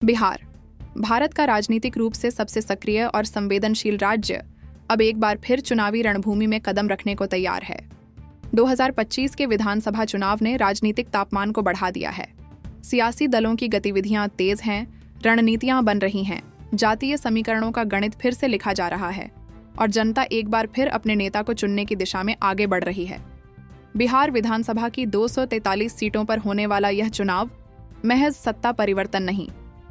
बिहार, भारत का राजनीतिक रूप से सबसे सक्रिय और संवेदनशील राज्य, अब एक बार फिर चुनावी रणभूमि में कदम रखने को तैयार है। 2025 के विधानसभा चुनाव ने राजनीतिक तापमान को बढ़ा दिया है। सियासी दलों की गतिविधियां तेज हैं, रणनीतियां बन रही हैं, जातीय समीकरणों का गणित फिर से लिखा जा रहा है और जनता एक बार फिर अपने नेता को चुनने की दिशा में आगे बढ़ रही है। बिहार विधानसभा की 243 सीटों पर होने वाला यह चुनाव महज सत्ता परिवर्तन नहीं,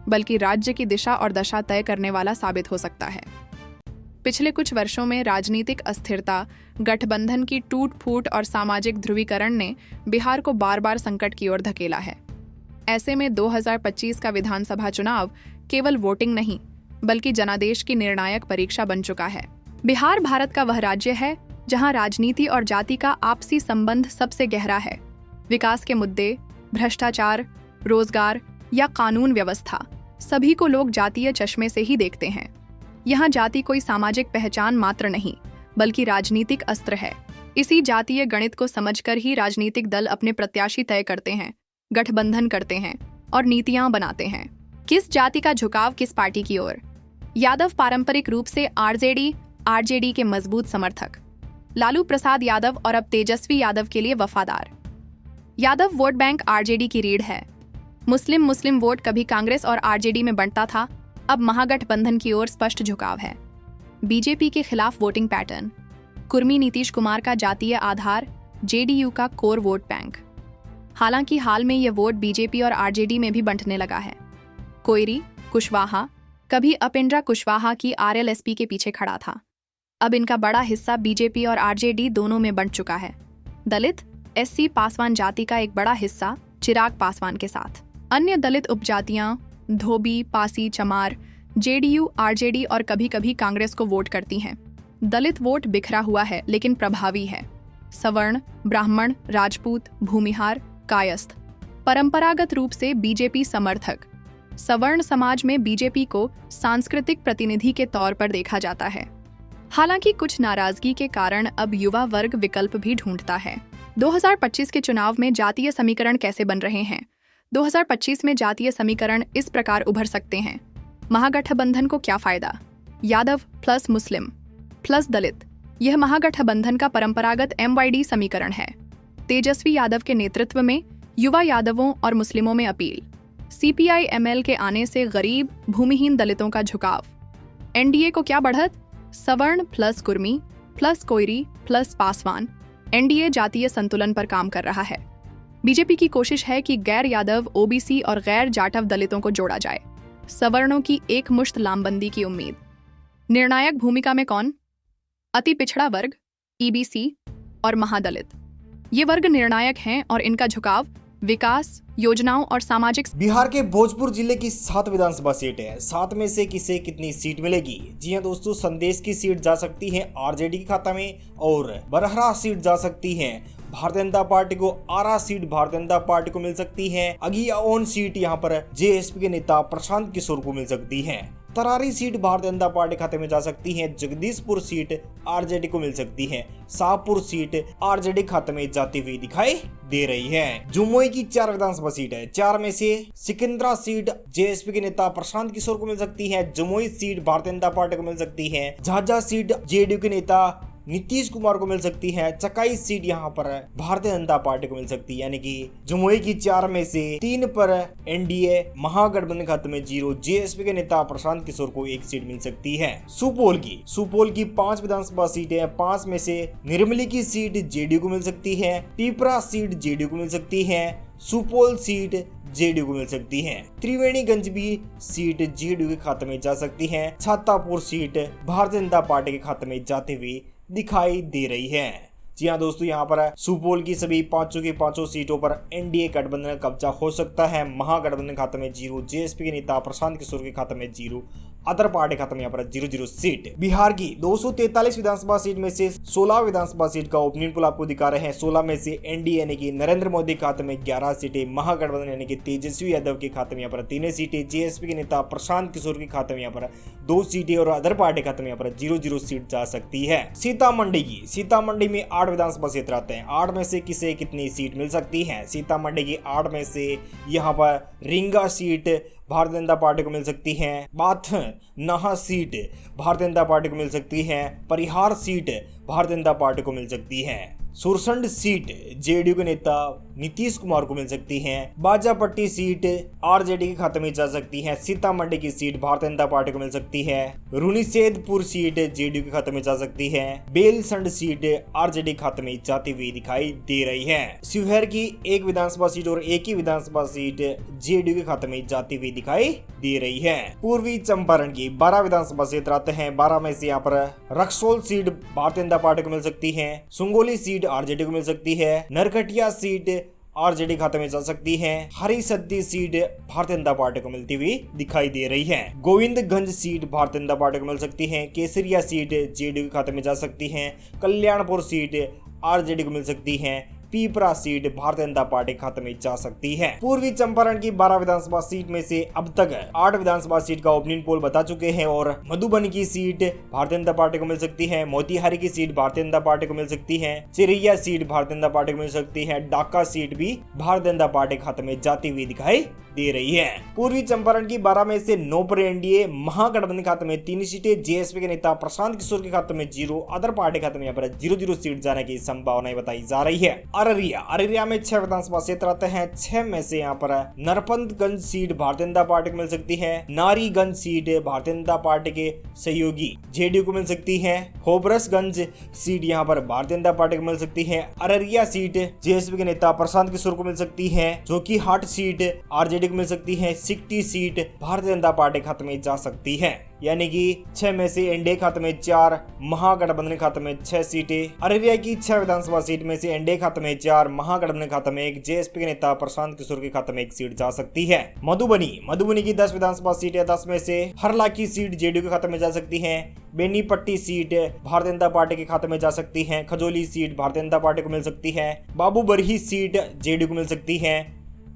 बल्कि राज्य की दिशा और दशा तय करने वाला साबित हो सकता है। पिछले कुछ वर्षों में राजनीतिक अस्थिरता, गठबंधन की टूट-फूट और सामाजिक ध्रुवीकरण ने बिहार को बार-बार संकट की ओर धकेला है। ऐसे में 2025 का विधानसभा चुनाव केवल वोटिंग नहीं, बल्कि जनादेश की निर्णायक परीक्षा बन चुका है। बिहार भारत का वह राज्य है जहां राजनीति और जाति का आपसी संबंध सबसे गहरा है। विकास के मुद्दे, भ्रष्टाचार, रोजगार या कानून व्यवस्था, सभी को लोग जातीय चश्मे से ही देखते हैं। यहाँ जाति कोई सामाजिक पहचान मात्र नहीं, बल्कि राजनीतिक अस्त्र है। इसी जातीय गणित को समझकर ही राजनीतिक दल अपने प्रत्याशी तय करते हैं, गठबंधन करते हैं और नीतियां बनाते हैं। किस जाति का झुकाव किस पार्टी की ओर? यादव पारंपरिक रूप से आरजेडी के मजबूत समर्थक, लालू प्रसाद यादव और अब तेजस्वी यादव के लिए वफादार। यादव वोट बैंक आरजेडी की रीढ़ है। मुस्लिम वोट कभी कांग्रेस और आरजेडी में बंटता था, अब महागठबंधन की ओर स्पष्ट झुकाव है। बीजेपी के खिलाफ वोटिंग पैटर्न, कुर्मी नीतीश कुमार का जातीय आधार, जेडीयू का कोर वोट बैंक। हालांकि हाल में ये वोट बीजेपी और आरजेडी में भी बंटने लगा है। कोयरी, कुशवाहा, कभी अपेंद्रा कुशवाहा की आरएलएसपी के पीछे खड़ा था, अब इनका बड़ा हिस्सा बीजेपी और आरजेडी दोनों में बंट चुका है। दलित, एससी पासवान जाति का एक बड़ा हिस्सा चिराग पासवान के साथ। अन्य दलित उपजातियां धोबी, पासी, चमार, जेडीयू, आरजेडी और कभी कभी कांग्रेस को वोट करती हैं। दलित वोट बिखरा हुआ है लेकिन प्रभावी है। सवर्ण, ब्राह्मण, राजपूत, भूमिहार, कायस्थ, परंपरागत रूप से बीजेपी समर्थक। सवर्ण समाज में बीजेपी को सांस्कृतिक प्रतिनिधि के तौर पर देखा जाता है। हालांकि कुछ नाराजगी के कारण अब युवा वर्ग विकल्प भी ढूंढता है। 2025 के चुनाव में जातीय समीकरण कैसे बन रहे हैं? 2025 में जातीय समीकरण इस प्रकार उभर सकते हैं। महागठबंधन को क्या फायदा? यादव प्लस मुस्लिम प्लस दलित, यह महागठबंधन का परंपरागत MYD समीकरण है। तेजस्वी यादव के नेतृत्व में युवा यादवों और मुस्लिमों में अपील। CPI-ML के आने से गरीब, भूमिहीन दलितों का झुकाव। NDA को क्या बढ़त? सवर्ण plus Kurmi plus Koeri plus Paswan. NDA जातीय संतुलन पर काम कर रहा है। बीजेपी की कोशिश है कि गैर यादव, OBC और गैर जाटव दलितों को जोड़ा जाए। सवर्णों की एक मुश्त लामबंदी की उम्मीद। निर्णायक भूमिका में कौन? अति पिछड़ा वर्ग, EBC और महादलित। ये वर्ग निर्णायक हैं और इनका झुकाव विकास योजनाओं और सामाजिक। बिहार के भोजपुर जिले की 7 विधानसभा सीट है। 7 में से किसे कितनी सीट मिलेगी? जी हां दोस्तों, संदेश की सीट जा सकती है आरजेडी के खाता में और बरहरा सीट जा सकती है भारतीय जनता पार्टी को। आरा सीट भारतीय जनता पार्टी को मिल सकती है। अगियाओन सीट यहाँ पर JSP के नेता प्रशांत किशोर को मिल सकती है। तरारी सीट भारतीय जनता पार्टी खाते में जा सकती है। जगदीशपुर सीट आरजेडी को मिल सकती है। शाहपुर सीट आरजेडी खाते में जाती हुई दिखाई दे रही है। जमुई की 4 विधानसभा सीट है। 4 में से सिकंदरा सीट JSP के नेता प्रशांत किशोर को मिल सकती है। जमुई सीट भारतीय जनता पार्टी को मिल सकती है। झाझा सीट जेडीयू के नेता नीतीश कुमार को मिल सकती है। चकाई सीट यहाँ पर भारतीय जनता पार्टी को मिल सकती है। यानी कि जमुई की 4 में से 3 पर NDA महागठबंधन खाते में 0, JSP के नेता प्रशांत किशोर को 1 सीट मिल सकती है। सुपौल की 5 विधानसभा सीटें हैं। 5 में से निर्मली की सीट जेडीयू को मिल सकती है। पिपरा सीट जेडीयू को मिल सकती है। सुपौल सीट जेडीयू को मिल सकती है। त्रिवेणीगंज भी सीट जेडीयू के खाते में जा सकती है। छातापुर सीट भारतीय जनता पार्टी के खाते में जाते हुए दिखाई दे रही है। जी हाँ दोस्तों, यहाँ पर सुपौल की सभी 5 की 5 सीटों पर NDA गठबंधन का कब्जा हो सकता है। महागठबंधन खाते में 0, JSP के नेता प्रशांत किशोर के खाते में 0, अदर पार्टी खाते में यहाँ पर 0 सीट। बिहार की 243 विधानसभा सीट में से 16 विधानसभा सीट का ओपनिंग पोल आपको दिखा रहे हैं। 16 में से NDA यानी कि नरेंद्र मोदी खाते में 11 सीटें, महागठबंधन यानी कि तेजस्वी यादव के खाते में यहाँ पर 3 सीटें, JSP के नेता प्रशांत किशोर के खाते में यहाँ पर 2 सीटें और अदर पार्टी खाते में यहाँ पर 0 सीट जा सकती है। सीतामढ़ी में 8 विधानसभा क्षेत्र आते हैं। 8 में से किसे कितनी सीट मिल सकती है? सीतामढ़ी की 8 में से यहाँ पर रींगा सीट भारतीय जनता पार्टी को मिल सकती है। बाथ नाहा सीट भारतीय जनता पार्टी को मिल सकती है। परिहार सीट भारतीय जनता पार्टी को मिल सकती है। सुरसंड सीट जेडीयू के नेता नीतीश कुमार को मिल सकती है। बाजापट्टी सीट आरजेडी के खाते में जा सकती है। सीतामढ़ी की सीट भारतीय जनता पार्टी को मिल सकती है। रुनीसैदपुर सीट जेडीयू के खाते में जा सकती है। बेलसंड सीट आरजेडी खाते में जाती हुई दिखाई दे रही है। शिवहर की एक विधानसभा सीट और एक ही विधानसभा सीट जेडीयू के खाते में जाती हुई दिखाई दे रही है। पूर्वी चंपारण की 12 विधानसभा क्षेत्र आते हैं। 12 में से यहाँ पर रक्सौल सीट भारतीय जनता पार्टी को मिल सकती है। सुंगोली सीट आरजेडी को मिल सकती है। नरकटिया सीट आरजेडी खाते में जा सकती है। हरिसद्दी सीट भारतीय जनता पार्टी को मिलती हुई दिखाई दे रही है। गोविंदगंज सीट भारतीय जनता पार्टी को मिल सकती है। केसरिया सीट जेडीयू के खाते में जा सकती है। कल्याणपुर सीट आरजेडी को मिल सकती है। पीपरा सीट भारतीय जनता पार्टी खाते में जा सकती है। पूर्वी चंपारण की 12 विधानसभा सीट में से अब तक 8 विधानसभा सीट का ओपिनियन पोल बता चुके हैं और मधुबनी की सीट भारतीय जनता पार्टी को मिल सकती है। मोतिहारी की सीट भारतीय जनता पार्टी को मिल सकती है। चिरैया सीट भारतीय जनता पार्टी को मिल सकती है। डाका सीट भी भारतीय जनता पार्टी खाते में जाती हुई दिखाई दे रही है। पूर्वी चंपारण की 12 में से 9 पर एनडीए, महागठबंधन खाते में 3 सीटें, जेएसपी के नेता प्रशांत किशोर के खाते में 0, अदर पार्टी खाते में यहाँ पर 0-0 सीट जाने की संभावनाएं बताई जा रही है। अररिया में 6 विधानसभा क्षेत्र आते हैं। 6 में से यहाँ पर नरपतगंज सीट भारतीय जनता पार्टी को मिल सकती है। नारीगंज सीट भारतीय जनता पार्टी के सहयोगी जेडीयू को मिल सकती है। होबरसगंज सीट यहाँ पर भारतीय जनता पार्टी को मिल सकती है। अररिया सीट जेएसपी के नेता प्रशांत किशोर को मिल सकती है। जोकीहाट सीट आरजेडी को मिल सकती है। सिकटी सीट भारतीय जनता पार्टी खाते में जा सकती है। यानी कि 6 में से एनडीए खाते में 4, महागठबंधन खाते में 6 सीटें। अररिया की 6 विधानसभा सीट में से एनडीए खाते में 4, महागठबंधन खाते में 1, जेएसपी के नेता प्रशांत किशोर के खाते में 1 सीट जा सकती है। मधुबनी की 10 विधानसभा सीट है। 10 में से हरला की सीट जेडीयू के खाते में जा सकती है। बेनीपट्टी सीट भारतीय जनता पार्टी के खाते में जा सकती है। खजोली सीट भारतीय जनता पार्टी को मिल सकती है। बाबूबरही सीट जेडीयू को मिल सकती है।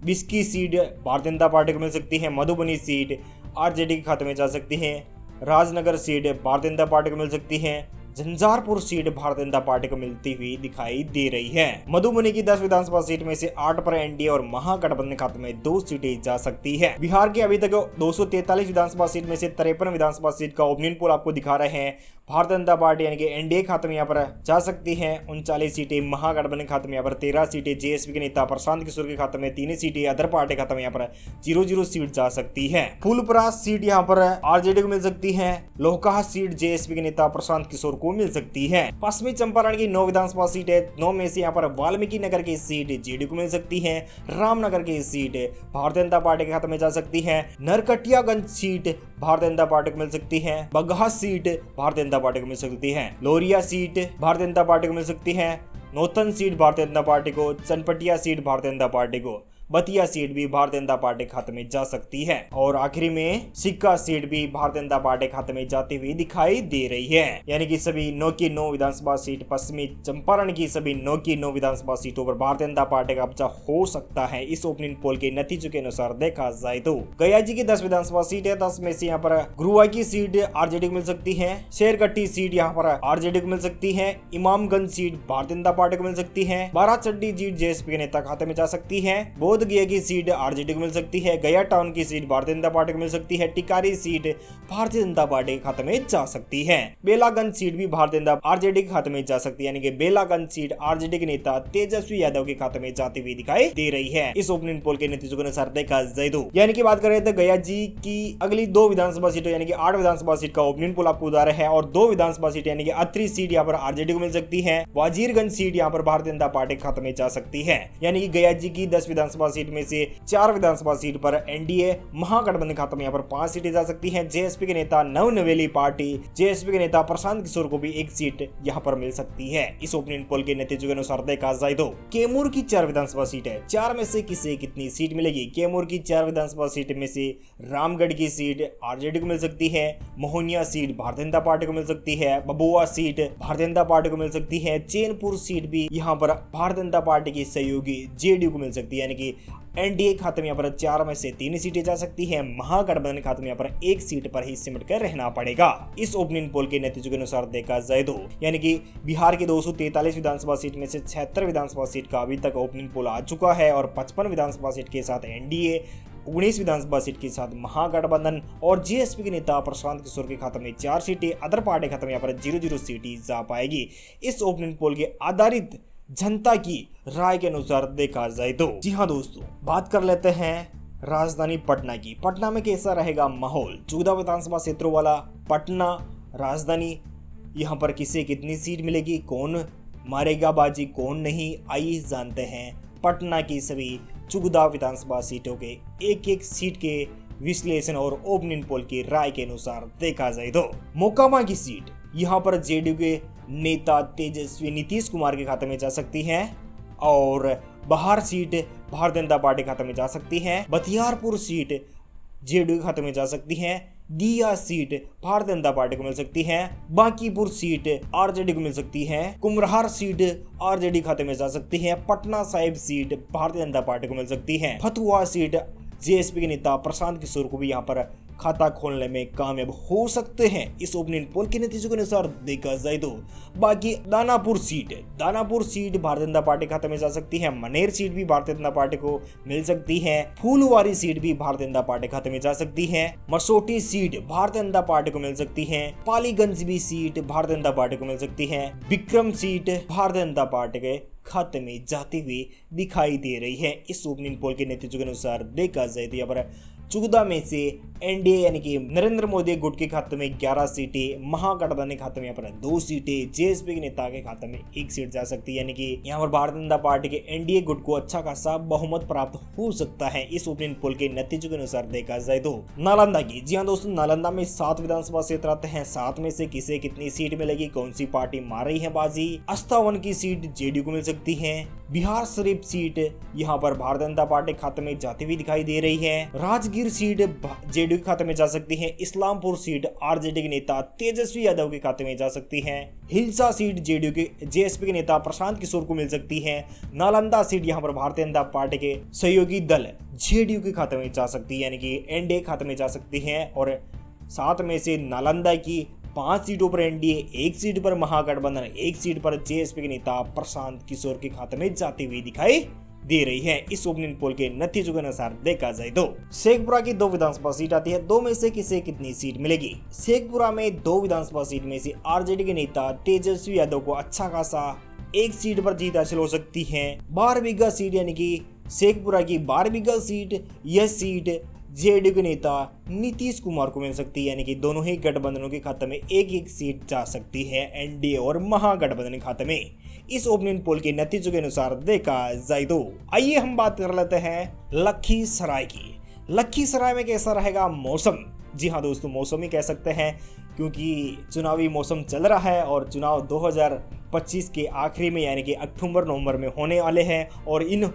बिस्की सीट भारतीय जनता पार्टी को मिल सकती है। मधुबनी सीट आरजेडी के खाते में जा सकती है। राजनगर सीट भारतीय जनता पार्टी को मिल सकती है। झंझारपुर सीट भारतीय जनता पार्टी को मिलती हुई दिखाई दे रही है। मधुबनी की 10 विधानसभा सीट में से 8 पर एनडीए और महागठबंधन खाते में 2 सीटें जा सकती है। बिहार की अभी तक 243 विधानसभा सीट में से 53 विधानसभा सीट का ओपिनियन पोल आपको दिखा रहे हैं। भारतीय जनता पार्टी यानी कि एनडीए खाते में यहाँ पर जा सकती है 39 सीटें। महागठबंधन खाते में यहाँ पर 13 सीटें। जेएसपी के नेता प्रशांत किशोर के खाते में 3 सीटें। अदर पार्टी खाते में यहाँ पर 0-0 सीट जा सकती है। फूलपुरा सीट यहाँ पर आरजेडी को मिल सकती है। लोहका सीट जेएसपी के नेता प्रशांत किशोर को मिल सकती है। पश्चिमी चंपारण की 9 विधानसभा सीट है। 9 में से यहाँ पर वाल्मीकि नगर की सीट जेडीयू को मिल सकती है। रामनगर की सीट भारतीय जनता पार्टी के खाते में जा सकती है। नरकटियागंज सीट भारतीय जनता पार्टी को मिल सकती है। बगहा सीट भारतीय जनता पार्टी को मिल सकती है। लोरिया सीट भारतीय जनता पार्टी को मिल सकती है। नौतन सीट भारतीय जनता पार्टी को। चनपटिया सीट भारतीय जनता पार्टी को। बतिया सीट भी भारतीय जनता पार्टी खाते में जा सकती है। और आखिरी में सिक्का सीट भी भारतीय जनता पार्टी खाते में जाती हुई दिखाई दे रही है। यानी कि सभी 9 की 9 विधानसभा सीट, पश्चिमी चंपारण की सभी 9 की 9 विधानसभा सीटों पर भारतीय जनता पार्टी का कब्जा हो सकता है। इस ओपिनियन पोल के नतीजों के अनुसार देखा जाए तो गया जी की 10 विधानसभा सीट है। 10 में से यहाँ पर गुरुआ की सीट आरजेडी को मिल सकती है। शेरगट्टी सीट यहाँ पर आरजेडी को मिल सकती है। इमामगंज सीट भारतीय जनता पार्टी को मिल सकती है। बाराचट्टी सीट जेएसपी के नेता खाते में जा सकती है। गया की सीट आरजेडी को मिल सकती है। गया टाउन की सीट भारतीय जनता पार्टी को मिल सकती है। टिकारी सीट भारतीय जनता पार्टी के खाते में जा सकती है। बेलागंज सीट भी भारतीय जनता आरजेडी के खाते में जा सकती है। यानी कि बेलागंज सीट आरजेडी के नेता तेजस्वी यादव के खाते में जाती हुई दिखाई दे रही है। इस ओपिनियन पोल के नतीजों के अनुसार देखा जाए तो यानी कि बात करें तो गया जी की अगली 2 विधानसभा सीटों यानी कि 8 विधानसभा सीट का ओपिनियन पोल आपको बता रहे हैं और 2 विधानसभा सीट यानी कि अत्री सीट यहाँ पर आरजेडी को मिल सकती है। वाजीरगंज सीट यहाँ पर भारतीय जनता पार्टी के खाते में जा सकती है। यानी कि गया जी की 10 विधानसभा सीट में से 4 विधानसभा सीट पर एनडीए, महागठबंधन खाते में यहाँ पर 5 सीटें जा सकती हैं। जेएसपी के नेता नवनवेली पार्टी, जेएसपी के नेता प्रशांत किशोर को भी 1 सीट यहाँ पर मिल सकती है। इस ओपिनियन पोल के नतीजों के अनुसार देखा जाए तो कैमूर की 4 विधानसभा सीट है। 4 में से किसे कितनी सीट मिलेगी? कैमूर की 4 विधानसभा सीट में से रामगढ़ की सीट आरजेडी को मिल सकती है। मोहनिया सीट भारतीय जनता पार्टी को मिल सकती है। बबुआ सीट भारतीय जनता पार्टी को मिल सकती है। चैनपुर सीट भी यहाँ पर भारतीय जनता पार्टी की सहयोगी जेडीयू को मिल सकती है। यानी कि एनडीए खाते में यहाँ पर 4 में से 3 सीटें जा सकती है। महागठबंधन खाते में यहाँ पर 1 सीट पर ही सिमट कर रहना पड़ेगा। इस ओपिनियन पोल के नतीजों के अनुसार देखा जाए तो यानी कि बिहार की 243 विधानसभा सीट में से 76 विधानसभा सीट का अभी तक ओपिनियन पोल आ चुका है और 55 विधानसभा सीट के साथ एनडीए, 19 विधानसभा सीट के साथ महागठबंधन और जेएसपी के नेता प्रशांत किशोर के खाते में 4 सीटें, अदर पार्टी खाते में यहाँ पर 0-0 सीटें जा पाएगी। इस ओपिनियन पोल के आधारित जनता की राय के अनुसार देखा जाए तो जी हाँ दोस्तों, बात कर लेते हैं राजधानी पटना की। पटना में कैसा रहेगा माहौल? 14 विधानसभा क्षेत्रों वाला पटना राजधानी, यहाँ पर किसे कितनी सीट मिलेगी, कौन मारेगा बाजी, कौन नहीं, आइए जानते हैं पटना की सभी 14 विधानसभा सीटों के एक एक सीट के विश्लेषण और ओपिनियन पोल की राय के अनुसार देखा जाए तो मोकामा की सीट यहाँ पर जेडीयू के नेता तेजस्वी नीतीश कुमार के खाते में जा सकती है और बाहर सीट भारतीय जनता पार्टी के खाते में जा सकती है। बख्तियारपुर सीट जेडीयू के खाते में जा सकती है। दिया सीट भारतीय जनता पार्टी को मिल सकती है। बांकीपुर सीट आरजेडी को मिल सकती है। कुम्हरार सीट आरजेडी खाते में जा सकती है। पटना साहिब सीट भारतीय जनता पार्टी को मिल सकती है। फतुहा सीट जेएसपी के नेता प्रशांत किशोर को भी यहाँ पर खाता खोलने में कामयाब हो सकते हैं। इस ओपिनियन पोल के नतीजों के अनुसार देखा जाए तो बाकी दानापुर सीट भारतीय जनता पार्टी खाते में जा सकती है। मनेर सीट भी भारतीय जनता पार्टी को मिल सकती है। फूलवारी सीट भी भारतीय जनता पार्टी खाते में जा सकती है। मसोटी सीट भारतीय जनता पार्टी को मिल सकती है। पालीगंज भी सीट भारतीय जनता पार्टी को मिल सकती है। विक्रम सीट भारतीय जनता पार्टी के खाते में जाती हुई दिखाई दे रही है। इस ओपिनियन पोल के नतीजों के अनुसार देखा जाए तो यहाँ पर 14 में से एनडीए यानी कि नरेंद्र मोदी गुट के खाते में 11 सीटें, महागठबंधन के खाते में यहाँ पर 2 सीटें, जेएसपी के नेता के खाते में 1 सीट जा सकती है। यानी कि यहाँ पर भारतीय जनता पार्टी के एनडीए गुट को अच्छा खासा बहुमत प्राप्त हो सकता है। इस ओपिनियन पोल के नतीजों के अनुसार देखा जाए तो नालंदा की, जी हाँ दोस्तों, नालंदा में 7 विधानसभा क्षेत्र आते हैं। 7 में से किसे कितनी सीट मिलेगी, कौन सी पार्टी मार रही है बाजी? अस्तावन की सीट जेडीयू को मिल सकती है। बिहार शरीफ सीट यहाँ पर भारतीय जनता पार्टी खाते में जाती हुई दिखाई दे रही है। राजगीर सीट जेडीयू के खाते में जा सकती है। इस्लामपुर सीट आरजेडी के नेता तेजस्वी यादव के खाते में जा सकती है। हिलसा सीट जेडीयू के जेएसपी के नेता प्रशांत किशोर को मिल सकती है। नालंदा सीट यहाँ पर भारतीय जनता पार्टी के सहयोगी दल जेडीयू के खाते में जा सकती है, यानी कि एनडीए खाते में जा सकती है। और 7 में से नालंदा की 5 सीटों पर एनडीए, 1 सीट पर महागठबंधन, 1 सीट पर जेएसपी के नेता प्रशांत किशोर के खाते में जाती हुई दिखाई दे रही है। इस ओपिनियन पोल के नतीजों के अनुसार देखा जाए तो शेखपुरा की 2 विधानसभा सीट आती है। 2 में से किसे कितनी सीट मिलेगी? शेखपुरा में 2 विधानसभा सीट में से आरजेडी के नेता तेजस्वी यादव को अच्छा खासा 1 सीट पर जीत हासिल हो सकती है। बारबीघा सीट यानी कि शेखपुरा की बारबीघा सीट, यह सीट जेडीयू के नेता नीतीश कुमार को मिल सकती है। यानी कि दोनों ही गठबंधनों के खाते में 1-1 सीट जा सकती है, एनडीए और महागठबंधन के खाते में। इस ओपिनियन पोल के नतीजों के अनुसार देखा जाए तो आइए हम बात कर लेते हैं लखीसराय की। लखीसराय में कैसा रहेगा मौसम? जी हाँ दोस्तों, मौसम ही कह सकते हैं क्योंकि चुनावी मौसम चल रहा है और चुनाव 2025 के आखिरी में यानी कि अक्टूबर-नवंबर में होने वाले हैं। और इन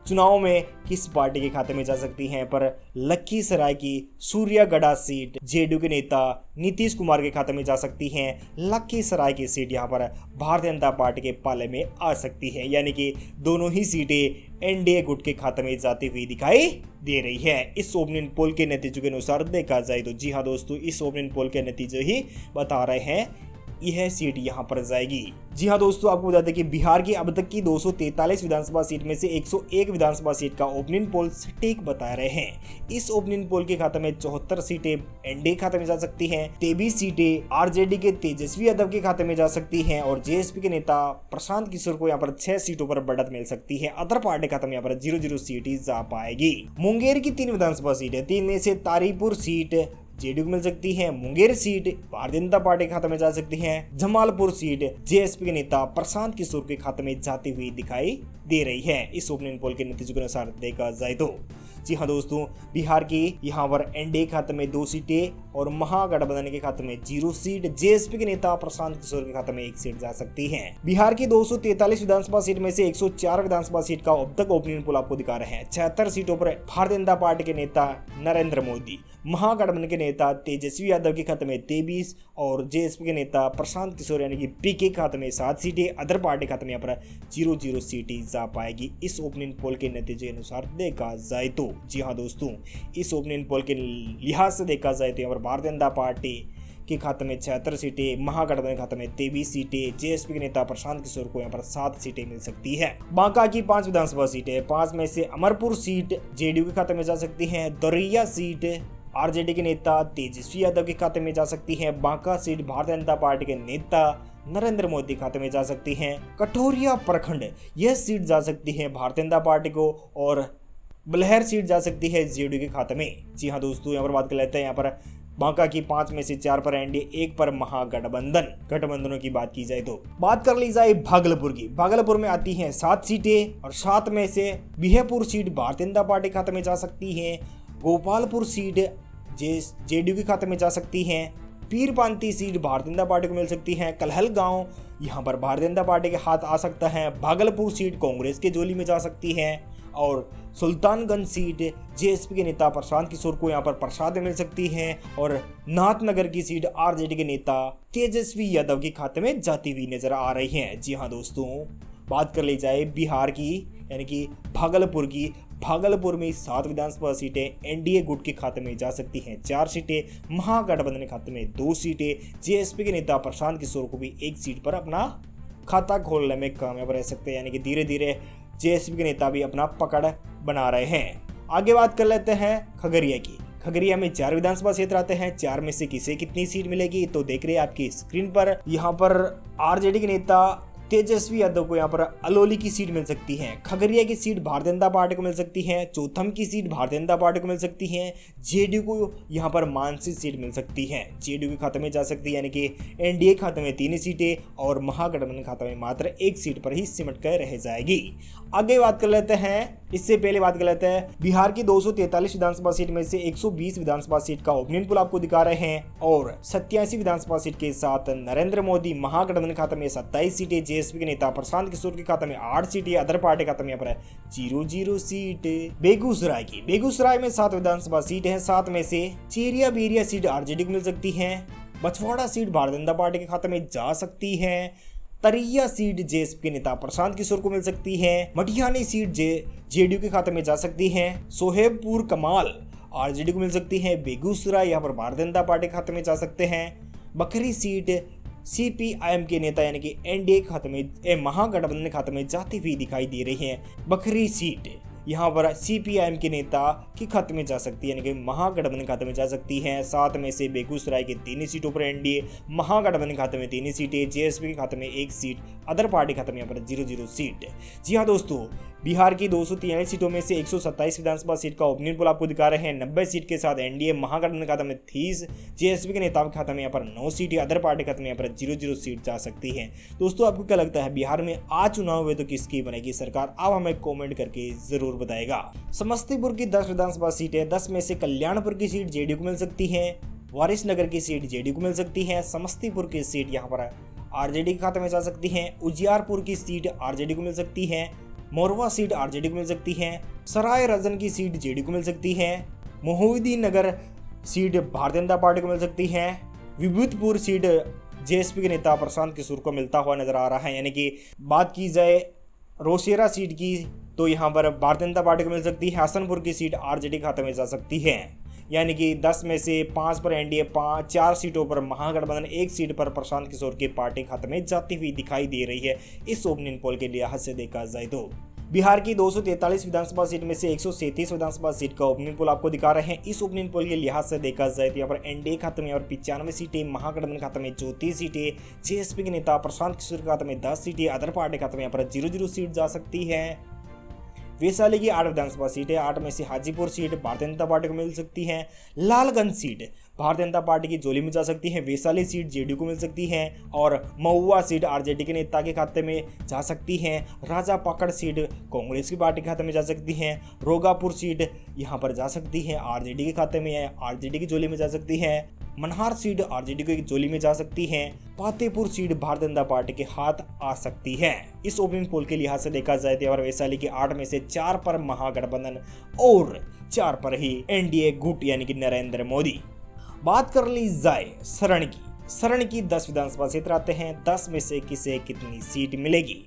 चुनाव में किस पार्टी के खाते में जा सकती हैं पर लखीसराय की सूर्यागढ़ सीट जेडीयू के नेता नीतीश कुमार के खाते में जा सकती हैं। लखीसराय की सीट यहां पर भारतीय जनता पार्टी के पाले में आ सकती है, यानी कि दोनों ही सीटें एनडीए गुट के खाते में जाती हुई दिखाई दे रही है। इस ओपिनियन पोल के नतीजों के अनुसार देखा जाए तो जी हाँ दोस्तों, इस ओपिनियन पोल के नतीजे ही बता रहे हैं यह सीट यहां पर जाएगी। जी हाँ दोस्तों, आपको बता दें कि बिहार की अब तक की 243 विधानसभा सीट में से 101 विधानसभा सीट का ओपिनियन पोल सटीक बता रहे हैं। इस ओपिनियन पोल के खाते में 74 सीटें एनडीए खाते में जा सकती हैं, 23 सीटें आरजेडी के तेजस्वी यादव के खाते में जा सकती हैं और जेएसपी के नेता प्रशांत किशोर को यहाँ पर 6 सीटों पर बढ़त मिल सकती है। अदर पार्टी खाते में यहाँ पर 0-0 सीट ही जा पाएगी। मुंगेर की 3 विधानसभा सीट है, 3 में से तारीपुर सीट जेडीयू को मिल सकती है। मुंगेर सीट भारतीय जनता पार्टी के खाते में जा सकती है। जमालपुर सीट जेएसपी के नेता प्रशांत किशोर के खाते में जाती हुई दिखाई दे रही है। इस ओपिनियन पोल के नतीजों के अनुसार देखा जाए तो जी हाँ दोस्तों, बिहार की यहाँ पर एनडीए खाते में 2 सीटें और महागठबंधन के खाते में 0 सीट, जेएसपी के नेता प्रशांत किशोर के खाते में 1 सीट जा सकती है। बिहार की 243 विधानसभा सीट में से 104 विधानसभा सीट का अब तक ओपिनियन पोल आपको दिखा रहे हैं। 76 सीटों पर भारतीय जनता पार्टी के नेता नरेंद्र मोदी, महागठबंधन के नेता तेजस्वी यादव के खाते में 23 और जेएसपी के नेता प्रशांत किशोर यानी कि पीके के खाते में 7 सीटें, अदर पार्टी खाते में यहाँ पर 0-0 सीटें जा पाएगी। इस ओपिनियन पोल के नतीजे के अनुसार देखा जाए तो जी हाँ दोस्तों, इस ओपिनियन पोल के लिहाज से देखा जाए तो यहाँ पर भारतीय जनता पार्टी के खाते में 76 सीटें, महागठबंधन के खाते में 23 सीटें, जेएसपी के नेता प्रशांत किशोर को यहाँ पर 7 सीटें मिल सकती है। बांका की 5 विधानसभा सीटें, 5 में से अमरपुर सीट जेडीयू के खाते में जा सकती है, दौरिया सीट आरजेडी के नेता तेजस्वी यादव के खाते में जा सकती है, बांका सीट भारतीय जनता पार्टी के नेता नरेंद्र मोदी खाते में जा सकती हैं, कठोरिया प्रखंड यह सीट जा सकती है भारतीय जनता पार्टी को, और बलहर सीट जा सकती है जेडीयू के खाते में। जी हाँ दोस्तों, यहाँ पर बात कर लेते हैं। यहाँ पर बांका की 5 में से 4 पर एनडीए, 1 पर गठबंधनों की बात की जाए तो बात कर ली जाए भागलपुर की। भागलपुर में आती हैं 7 सीटें और 7 में से बिहेपुर सीट भारतीय जनता पार्टी के खाते में जा सकती है, गोपालपुर सीट जेडीयू के खाते में जा सकती हैं, पीरपांती सीट भारतीय जनता पार्टी को मिल सकती है, कलहलगांव यहाँ पर भारतीय जनता पार्टी के हाथ आ सकता है, भागलपुर सीट कांग्रेस के झोली में जा सकती है, और सुल्तानगंज सीट जेएसपी के नेता प्रशांत किशोर को यहाँ पर प्रसाद मिल सकती है, और नाथनगर की सीट आरजेडी के नेता तेजस्वी यादव के खाते में जाती हुई नजर आ रही है। जी हाँ दोस्तों, बात कर ली जाए बिहार की, यानी कि भागलपुर की। भागलपुर में 7 विधानसभा सीटें एनडीए गुट के खाते में जा सकती हैं, 4 सीटें महागठबंधन के खाते में 2 सीटें, जेएसपी के नेता प्रशांत किशोर को भी 1 सीट पर अपना खाता खोलने में कामयाब रह सकते हैं, यानी कि धीरे धीरे जेएसपी के नेता भी अपना पकड़ बना रहे हैं। आगे बात कर लेते हैं खगड़िया की। खगड़िया में 4 विधानसभा क्षेत्र आते हैं, 4 में से किसे कितनी सीट मिलेगी तो देख रहे हैं आपकी स्क्रीन पर। यहाँ पर आरजेडी के नेता तेजस्वी यादव को यहाँ पर अलौली की सीट मिल सकती है, खगड़िया की सीट भारतीय जनता पार्टी को मिल सकती है, चौथम की सीट भारतीय जनता पार्टी को मिल सकती है, जेडीयू को यहाँ पर मानसी सीट मिल सकती है, जेडीयू के खाते में जा सकती है, यानी कि एनडीए खाते में 3 सीटें और महागठबंधन खाते में मात्र 1 सीट पर ही सिमट कर रह जाएगी। आगे बात कर लेते हैं, इससे पहले बात कर लेते हैं बिहार की 243 विधानसभा सीट में से 120 विधानसभा सीट का ओपिनियन पोल आपको दिखा रहे हैं, और 87 विधानसभा सीट के साथ नरेंद्र मोदी महागठबंधन खाते में 27 सीटें, जेएसपी के नेता प्रशांत किशोर के खाते में 8 सीटें, अदर पार्टी खाते में यहाँ पर 0 सीट। बेगूसराय की, बेगूसराय में 7 विधानसभा सीट है, 7 में से चेरिया बेरिया सीट आरजेडी को मिल सकती है, बछवाड़ा सीट भारतीय जनता पार्टी के खाते में जा सकती है, तरिया सीट जेएसपी के नेता प्रशांत किशोर को मिल सकती है, मटियानी सीट जेडीयू के खाते में जा सकती है, सोहेबपुर कमाल आरजेडी को मिल सकती है, बेगूसराय यहाँ पर भारतीय जनता पार्टी के खाते में जा सकते हैं, बखरी सीट सीपीआईएम के नेता यानी कि एनडीए खाते में महागठबंधन खाते में जाती हुई दिखाई दे रही है। बखरी सीट यहाँ पर सीपीआईएम के नेता के खाते में जा सकती है, यानी कि महागठबंधन खाते में जा सकती है। 7 में से बेगूसराय के 3 सीटों पर एनडीए, महागठबंधन खाते में 3 सीटें, जेएसपी के खाते में 1 सीट, अदर पार्टी खाते में यहाँ पर 0 सीट। जी हाँ दोस्तों, बिहार की 243 सीटों में से 127 विधानसभा सीट का ओपिनियन पोल आपको दिखा रहे हैं। 90 सीट के साथ एनडीए, महागठबंधन खाते में 30, जेएसपी के नेता के खाते में यहाँ पर 9 सीटें, अदर पार्टी खाते में यहाँ पर 0 सीट जा सकती है। दोस्तों, आपको क्या लगता है बिहार में आज चुनाव हुए तो किसकी बनेगी सरकार? आप हमें कॉमेंट करके जरूर बताएगा। समस्तीपुर की 10 विधानसभा सीटें, 10 में से कल्याणपुर की सीट जेडीयू को मिल सकती है, वारिसनगर की सीट जेडीयू को मिल सकती है, समस्तीपुर की सीट यहाँ पर आरजेडी के खाते में जा सकती है, उजियारपुर की सीट आरजेडी को मिल सकती है, मोरवा सीट आरजेडी को मिल सकती है, सराय रजन की सीट जेडीयू को मिल सकती है, मोहिउद्दीन नगर सीट भारतीय जनता पार्टी को मिल सकती है, विभूतपुर सीट जेएसपी के नेता प्रशांत किशोर को मिलता हुआ नजर आ रहा है। यानी कि बात की जाए रोसेरा सीट की तो यहाँ पर भारतीय जनता पार्टी को मिल सकती है, हसनपुर की सीट आरजेडी खाते में जा सकती है, यानी कि 10 में से 5 पर एनडीए, 4 सीटों पर महागठबंधन, 1 सीट पर प्रशांत किशोर के पार्टी खाते में जाती हुई दिखाई दे रही है। इस ओपिनियन पोल के लिहाज से देखा जाए तो बिहार की 243 विधानसभा सीट में से 137 विधानसभा सीट का ओपिनियन पोल आपको दिखा रहे हैं। इस ओपिनियन पोल के लिहाज से देखा जाए तो यहाँ पर एनडीए खाते में 95 सीटें, महागठबंधन खाते में 34 सीटें, जेएसपी के नेता प्रशांत किशोर के खाते में 10 सीटें, अदर पार्टी खाते में यहाँ पर 0 सीट जा सकती है। वैशाली की 8 विधानसभा सीटें, 8 में से हाजीपुर सीट भारतीय जनता पार्टी को मिल सकती है, लालगंज सीट भारतीय जनता पार्टी की झोली में जा सकती है, वैशाली सीट जेडीयू को मिल सकती है, और महुआ सीट आरजेडी के नेता के खाते में जा सकती है, राजा पकड़ सीट कांग्रेस की पार्टी के खाते में जा सकती है, रोगापुर सीट यहाँ पर जा सकती है आरजेडी के खाते में है, आरजेडी की झोली में जा सकती है, मनहार सीट आरजेडी की झोली में जा सकती है, फतेहपुर सीट भारतीय जनता पार्टी के हाथ आ सकती है। इस ओपिनियन पोल के लिहाज से देखा जाए तो वैशाली की 8 में से 4 पर महागठबंधन और 4 पर ही एनडीए गुट यानी कि नरेंद्र मोदी। बात कर ली जाए सरण की 10 विधानसभा क्षेत्र आते हैं, 10 में से किसे कितनी सीट मिलेगी?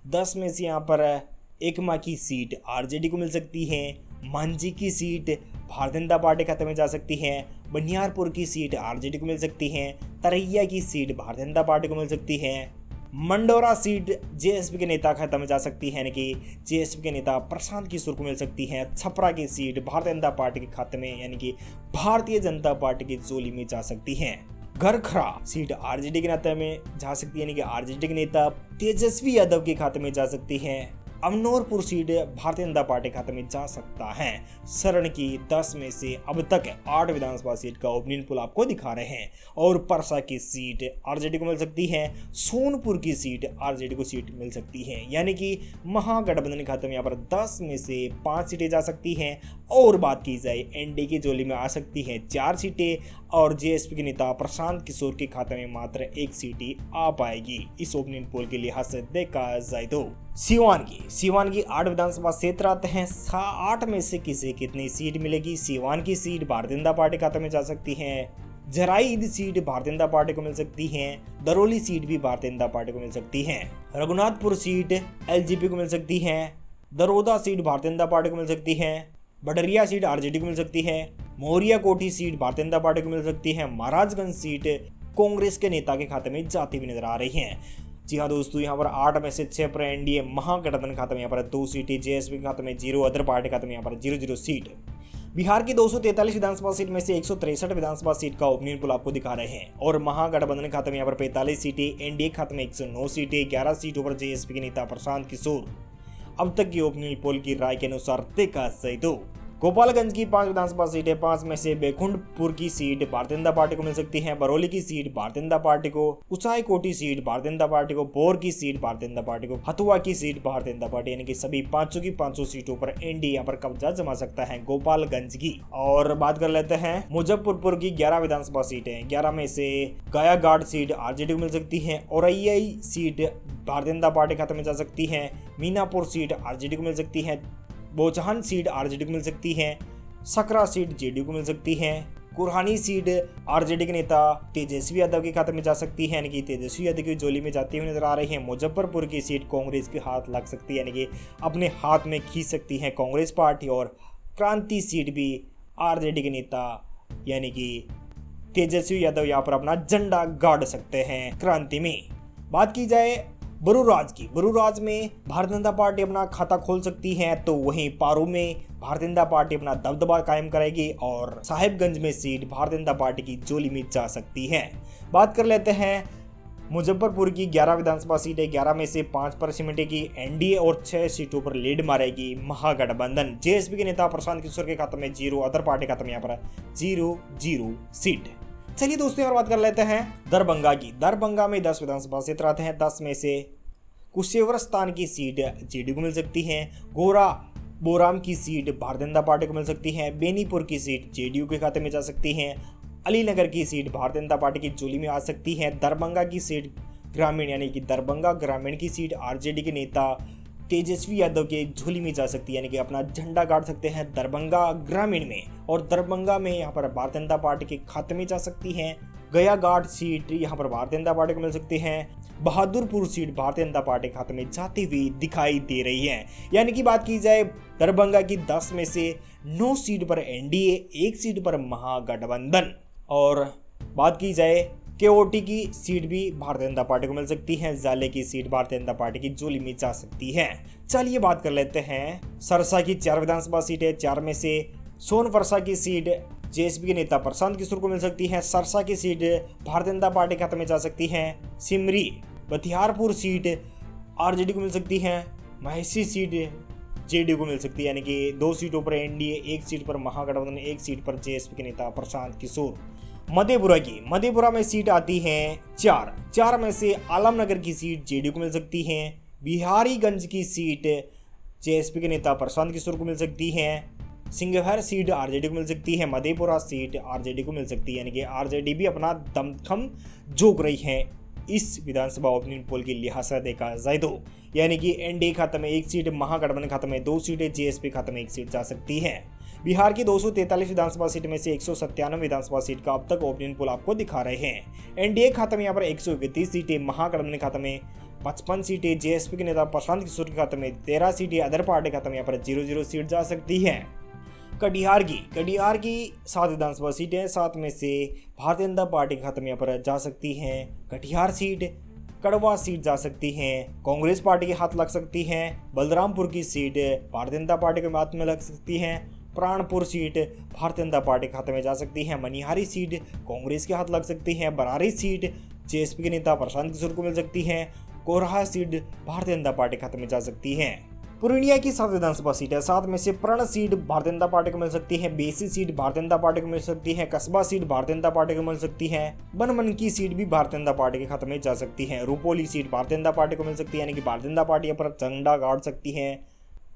10 में से यहाँ पर एकमा की सीट आरजेडी को मिल सकती है, मांझी की सीट भारतीय जनता पार्टी खाते में जा सकती है। बनियारपुर की सीट आरजेडी को मिल सकती है। तरैया की सीट भारतीय जनता पार्टी को मिल सकती है। मंडोरा सीट जेएसपी के नेता खाते में जा सकती है, यानी कि जेएसपी के नेता प्रशांत किशोर को मिल सकती है। छपरा की सीट भारतीय जनता पार्टी के खाते में, यानी कि भारतीय जनता पार्टी की झोली में जा सकती है। गरखरा सीट आरजेडी के खाते में जा सकती है, यानी कि आरजेडी के नेता तेजस्वी यादव के खाते में जा सकती है। अमनोरपुर सीट भारतीय जनता पार्टी खाते में जा सकता है। शरण की 10 में से अब तक 8 विधानसभा सीट का ओपिनियन पोल आपको दिखा रहे हैं और परसा की सीट आरजेडी को मिल सकती है। सोनपुर की सीट आरजेडी को सीट मिल सकती है, यानी कि महागठबंधन खाते में यहाँ पर 10 में से 5 सीटें जा सकती हैं। और बात की जाए एनडीए की झोली में आ सकती है 4 सीटें और जेएसपी के नेता प्रशांत किशोर के खाते में मात्र 1 सीट ही आ पाएगी। इस ओपिनियन पोल के लिहाज से देखा जाए तो सीवान की 8 विधानसभा क्षेत्र आते हैं। 8 में से किसे कितनी सीट मिलेगी? सीवान की सीट भारतीय जनता पार्टी खाते में जा सकती है। जराईद सीट भारतीय जनता पार्टी को मिल सकती है। दरौली सीट भी भारतीय जनता पार्टी को मिल सकती है। रघुनाथपुर सीट एलजेपी को मिल सकती है। दरोदा सीट भारतीय जनता पार्टी को मिल सकती है। बडरिया सीट आरजेडी को मिल सकती है। मोरिया कोठी सीट भारतीय जनता पार्टी को मिल सकती है। महाराजगंज सीट कांग्रेस के नेता के खाते में जाती हुई नजर आ रही है। जी हाँ दोस्तों, यहाँ पर 8 में से 6 पर एनडीए महागठबंधन खाते में यहाँ पर 2 सीटें, जेएसपी के खाते में 0, अदर पार्टी खाते में यहाँ पर 0 सीट। बिहार की 243 विधानसभा सीट में से 163 विधानसभा सीट का ओपिनियन पोल आपको दिखा रहे हैं और महागठबंधन खाते में यहाँ पर 45 सीटें, एनडीए खाते में 109 सीटें, 11 सीटों पर जेएसपी के नेता प्रशांत किशोर। अब तक की ओपिनियन पोल की राय के अनुसार देखा जाए तो गोपालगंज की 5 विधानसभा सीटें, 5 में से बैकुंठपुर की सीट भारतीय जनता पार्टी को मिल सकती है। बरौली की सीट भारतीय जनता पार्टी को, उचाई कोटी सीट भारतीय जनता पार्टी को, बोर की सीट भारतीय जनता पार्टी को, हथुआ की सीट भारतीय जनता पार्टी, यानी कि सभी 5 की 5 सीटों पर एनडीए यहाँ पर कब्जा जमा सकता है गोपालगंज की। और बात कर लेते हैं मुजफ्फरपुर की 11 विधानसभा सीटें। 11 में से गायाघाट सीट आरजेडी को मिल सकती है। औरैया सीट भारतीय जनता पार्टी खाते में जा सकती है। मीनापुर सीट आरजेडी को मिल सकती है। बोचहान सीट आरजेडी को मिल सकती है। सकरा सीट जेडीयू को मिल सकती है। कुरहानी सीट आरजेडी के नेता तेजस्वी यादव के खाते में जा सकती है, यानी कि तेजस्वी यादव की झोली में जाती हुई नजर आ रही है। मुजफ्फरपुर की सीट कांग्रेस के हाथ लग सकती है, यानी कि अपने हाथ में खींच सकती है कांग्रेस पार्टी। और क्रांति सीट भी आरजेडी के नेता यानी कि तेजस्वी यादव यहाँ पर अपना झंडा गाड़ सकते हैं क्रांति में। बात की जाए बरूराज की, बरूराज में भारतीय जनता पार्टी अपना खाता खोल सकती है, तो वहीं पारू में भारतीय जनता पार्टी अपना दबदबा कायम करेगी और साहिबगंज में सीट भारतीय जनता पार्टी की झोली में जा सकती है। बात कर लेते हैं मुजफ्फरपुर की 11 विधानसभा सीटें। 11 में से 5 पर सिमटेगी एनडीए और 6 सीटों पर लीड मारेगी महागठबंधन। जेएसपी के नेता प्रशांत किशोर के खाते में 0, अदर पार्टी खाते में यहाँ पर 0 सीट। चलिए दोस्तों और बात कर लेते हैं दरभंगा की। दरभंगा में 10 विधानसभा क्षेत्र आते हैं। 10 में से कुशेवरस्तान की सीट जेडीयू को मिल सकती है। गोरा बोराम की सीट भारतीय जनता पार्टी को मिल सकती है। बेनीपुर की सीट जेडीयू के खाते में जा सकती है। अलीनगर की सीट भारतीय जनता पार्टी की झोली में आ सकती है। दरभंगा की सीट ग्रामीण यानी कि दरभंगा ग्रामीण की सीट आरजेडी के नेता तेजस्वी यादव के झोली में जा सकती है, यानी कि अपना झंडा गाड़ सकते हैं दरभंगा ग्रामीण में। और दरभंगा में यहाँ पर भारतीय जनता पार्टी के खाते में जा सकती है। गयाघाट सीट यहाँ पर भारतीय जनता पार्टी को मिल सकती है। बहादुरपुर सीट भारतीय जनता पार्टी खाते में जाती हुई दिखाई दे रही है। यानी कि बात की जाए दरभंगा की 10 में से 9 सीट पर एनडीए, 1 सीट पर महागठबंधन। और बात की जाए केओटी की सीट भी भारतीय जनता पार्टी को मिल सकती है। जाले की सीट भारतीय जनता पार्टी की झोली में जा सकती है। चलिए बात कर लेते हैं सरसा की 4 विधानसभा सीटें। 4 में से सोनफरसा की सीट जेएसपी के नेता प्रशांत किशोर को मिल सकती है। सरसा की सीट भारतीय जनता पार्टी खाते में जा सकती है। सिमरी बतियारपुर सीट आरजेडी को मिल सकती है। महसी सीट जेडीयू को मिल सकती है, यानी कि 2 सीटों पर एनडीए, 1 सीट पर महागठबंधन, 1 सीट पर जेएसपी के नेता प्रशांत किशोर। मधेपुरा में सीट आती है 4 में से आलमनगर की सीट जेडीयू को मिल सकती है। बिहारीगंज की सीट जेएसपी के नेता प्रशांत किशोर को मिल सकती है। सिंघहर सीट आरजेडी को मिल सकती है। मधेपुरा सीट आरजेडी को मिल सकती है, यानी कि आरजेडी भी अपना दमखम झोंक रही है इस विधानसभा ओपिनियन पोल के लिहाज से देखा जाए तो। यानी कि एनडीए खाते में 1 सीट, महागठबंधन खाते में 2 सीटें, जेएसपी खाते में 1 सीट जा सकती है। बिहार की 243 विधानसभा सीट में से 197 विधानसभा सीट का अब तक ओपिनियन पोल आपको दिखा रहे हैं। एनडीए खाते में यहाँ पर 131 सीटें, महागठबंधन खाते में 55 सीटें, जेएसपी के नेता प्रशांत किशोर के खाते में 13 सीटें, अदर पार्टी खाते में यहाँ पर 0 सीट जा सकती है। कटिहार की 7 विधानसभा सीटें, 7 में से भारतीय जनता पार्टी के खाते में यहाँ पर जा सकती हैं कटिहार सीट। कड़वा सीट जा सकती हैं कांग्रेस पार्टी के हाथ लग सकती हैं। बलरामपुर की सीट भारतीय जनता पार्टी के हाथ में लग सकती हैं। प्राणपुर सीट भारतीय जनता पार्टी के खाते में जा सकती है। मनिहारी सीट कांग्रेस के हाथ लग सकती है। बरारी सीट जेएसपी के नेता प्रशांत किशोर को मिल सकती है। कोरहा सीट भारतीय जनता पार्टी के खाते में जा सकती है। पूर्णिया की 7 विधानसभा सीट है, 7 में से प्रण सीट भारतीय जनता पार्टी को मिल सकती है। बेसी सीट भारतीय जनता पार्टी को मिल सकती है। कस्बा सीट भारतीय जनता पार्टी को मिल सकती है। बनमन की सीट भी भारतीय जनता पार्टी के खाते में जा सकती है। रुपोली सीट भारतीय जनता पार्टी को मिल सकती है, यानी कि भारतीय जनता पार्टी पर झंडा गाड़ सकती है।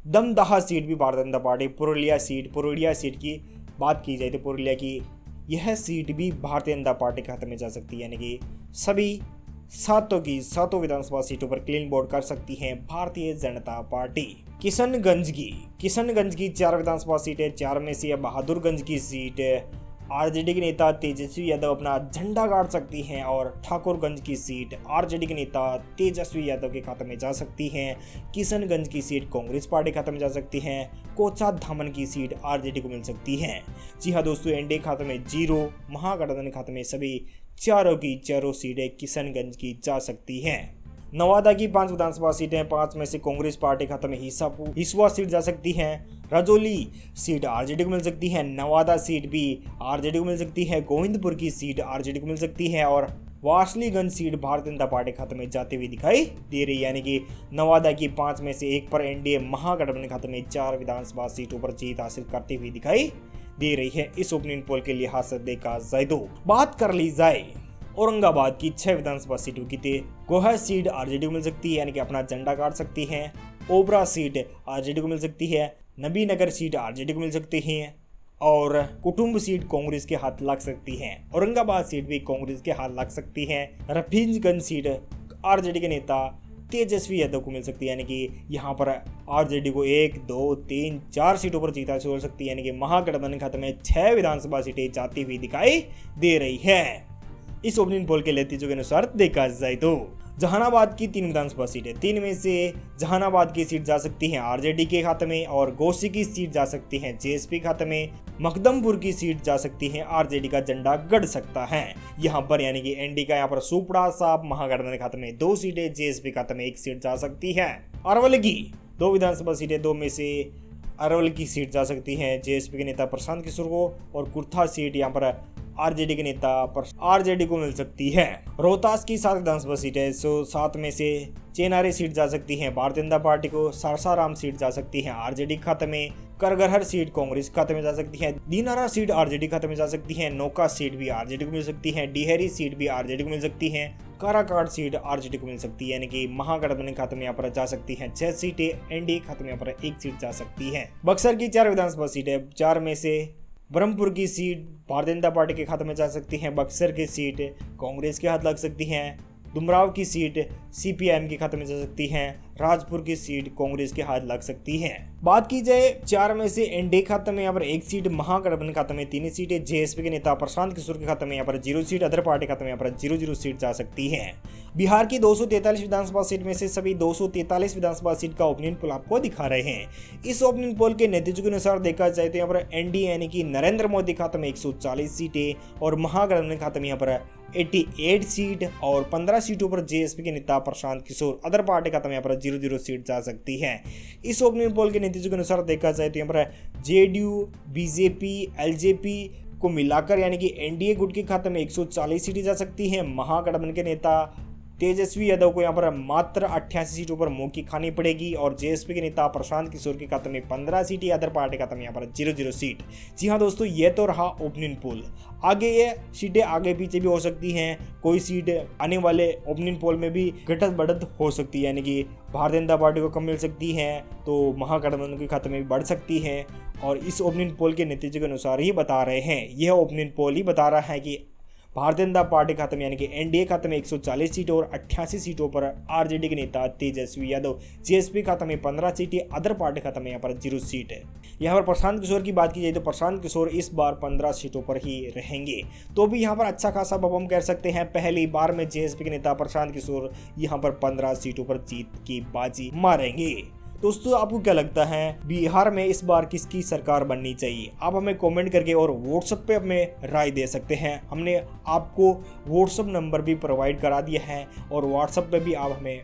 दमदाहा सीट भी भारतीय जनता पार्टी। पुरुलिया सीट की बात की जाए तो पुरुलिया की यह सीट भी भारतीय जनता पार्टी के खाते में जा सकती है, यानी कि सभी सातों विधानसभा सीटों पर क्लीन बोर्ड कर सकती है भारतीय जनता पार्टी। किशनगंज की 4 विधानसभा सीटें, 4 में से बहादुरगंज की सीट आरजेडी के नेता तेजस्वी यादव अपना झंडा गाड़ सकती हैं और ठाकुरगंज की सीट आरजेडी के नेता तेजस्वी यादव के खाते में जा सकती हैं। किशनगंज की सीट कांग्रेस पार्टी के खाते में जा सकती हैं। कोचा धामन की सीट आरजेडी को मिल सकती है। जी हाँ दोस्तों, एनडीए खाते में 0, महागठबंधन खाते में सभी चारों की चारों सीटें किशनगंज की जा सकती हैं। नवादा की 5 विधानसभा सीटें, 5 में से कांग्रेस पार्टी खाते में हिसुआ सीट जा सकती है। राजौली सीट आरजेडी को मिल सकती है। नवादा सीट भी आरजेडी को मिल सकती है। गोविंदपुर की सीट आरजेडी को मिल सकती है और वासलीगंज सीट भारतीय जनता पार्टी खाते में जाती हुई दिखाई दे रही है, यानी कि नवादा की 5 में से 1 पर एनडीए महागठबंधन खाते में 4 विधानसभा सीटों पर जीत हासिल करती हुई दिखाई दे रही है। इस ओपिनियन पोल के लिहाज से देखा जाए तो बात कर ली जाए औरंगाबाद की 6 विधानसभा सीटों की थे। गोहा सीट आरजेडी को मिल सकती है, यानी कि अपना झंडा गाड़ सकती है। ओबरा सीट आरजेडी को मिल सकती है। नबीनगर सीट आरजेडी को मिल सकती है और कुटुंब सीट कांग्रेस के हाथ लग सकती है। औरंगाबाद सीट भी कांग्रेस के हाथ लग सकती है। रफीगंज सीट आरजेडी के नेता तेजस्वी यादव को मिल सकती है, यानी कि यहाँ पर आरजेडी को 1, 2, 3, 4 सीटों पर जीत हासिल हो सकती है, यानी कि महागठबंधन खाते में 6 विधानसभा सीटें जाती हुई दिखाई दे रही है। इस ओपिनियन पोल के नतीजों के अनुसार देखा जाए तो जहानाबाद की 3 विधानसभा सीटें, 3 में से जहानाबाद की सीट जा सकती है आरजेडी के खाते में और गोसी की सीट जा सकती है जेएसपी खाते में। मकदमपुर की सीट जा सकती है आरजेडी का झंडा गड़ सकता है यहाँ पर, यानी कि एनडी का यहाँ पर सुपड़ा साहब महागठबंधन खाते में 2 सीटें, जेएसपी खाते में 1 सीट जा सकती है। अरवल की 2 विधानसभा सीटें, 2 में से अरवल की सीट जा सकती है जेएसपी के नेता प्रशांत किशोर को और कुर्था सीट यहाँ पर आरजेडी के नेता आरजेडी को मिल सकती है। रोहतास की 7 विधानसभा सीटें, 7 में से चेनारी सीट जा सकती है भारतीय जनता पार्टी को। सासाराम सीट जा सकती है आरजेडी खाते में। करगहर सीट कांग्रेस खाते में जा सकती है। दीनारा सीट आरजेडी खाते में जा सकती है। नौका सीट भी आरजेडी को मिल सकती है। डिहरी सीट भी आरजेडी को मिल सकती है। काराकाट सीट आरजेडी को मिल सकती है, यानी कि महागठबंधन खाते में यहाँ पर जा सकती है 6 सीटें। एनडीए खाते में यहाँ पर 1 सीट जा सकती है। बक्सर की 4 विधानसभा सीटें, 4 में से ब्रह्मपुर की सीट भारतीय जनता पार्टी के खाते में जा सकती है। बक्सर की सीट कांग्रेस के हाथ लग सकती है। डुमराव की सीट सीपीआईएम के खाते में जा सकती है। राजपुर की सीट कांग्रेस के हाथ लग सकती है। बात की जाए 4 में से एनडीए खाते में यहाँ पर 1 सीट, महागठबंधन खाते में 3 सीटें, जेएसपी के नेता प्रशांत किशोर के खाते में यहाँ पर 0 सीट, अदर पार्टी खाते में यहाँ पर 0 सीट जा सकती है। बिहार की 243 विधानसभा सीट में से सभी 243 विधानसभा सीट का ओपिनियन पोल आपको दिखा रहे हैं। इस ओपिनियन पोल के नतीजों के अनुसार देखा जाए तो यहाँ पर एनडीए यानी कि नरेंद्र मोदी खाते में 140 सीटें और महागठबंधन खाते में यहाँ पर 88 सीट और 15 सीटों पर जेएसपी के नेता प्रशांत किशोर, अदर पार्टी खाते में यहाँ पर 0 सीट जा सकती है। इस ओपिनियन पोल के नतीजों के अनुसार देखा जाए तो यहाँ पर जेडीयू, बीजेपी, एलजेपी को मिलाकर यानी कि एनडीए गुट के खाते में 140 सीटें जा सकती हैं। महागठबंधन के नेता तेजस्वी यादव को यहाँ पर मात्र 88 सीटों पर मुंह की खानी पड़ेगी और जेएसपी के नेता प्रशांत किशोर के खाते में 15 सीटें, अदर पार्टी खाते में यहाँ पर 0 सीट। जी हाँ दोस्तों, ये तो रहा ओपिनियन पोल। आगे ये सीटें आगे पीछे भी हो सकती हैं, कोई सीट आने वाले ओपिनियन पोल में भी घटत बढ़त हो सकती है, यानी कि भारतीय जनता पार्टी को कम मिल सकती है तो महागठबंधन के खाते में भी बढ़ सकती है। और इस ओपिनियन पोल के नतीजे के अनुसार ही बता रहे हैं, यह ओपिनियन पोल ही बता रहा है कि भारतीय जनता पार्टी खाते में यानी कि एनडीए खाते में 140 सीटों और 88 सीटों पर आरजेडी के नेता तेजस्वी यादव, जेएसपी खाते में 15 सीटें, अदर पार्टी खाते में यहाँ पर 0 सीट है। यहाँ पर प्रशांत किशोर की बात की जाए तो प्रशांत किशोर इस बार 15 सीटों पर ही रहेंगे, तो भी यहाँ पर अच्छा खासा परफॉर्म कर सकते हैं। पहली बार में जेएसपी के नेता प्रशांत किशोर यहाँ पर 15 सीटों पर जीत की बाजी मारेंगे। दोस्तों आपको क्या लगता है बिहार में इस बार किसकी सरकार बननी चाहिए? आप हमें कमेंट करके और व्हाट्सएप पे हमें राय दे सकते हैं। हमने आपको व्हाट्सएप नंबर भी प्रोवाइड करा दिया है और व्हाट्सएप पे भी आप हमें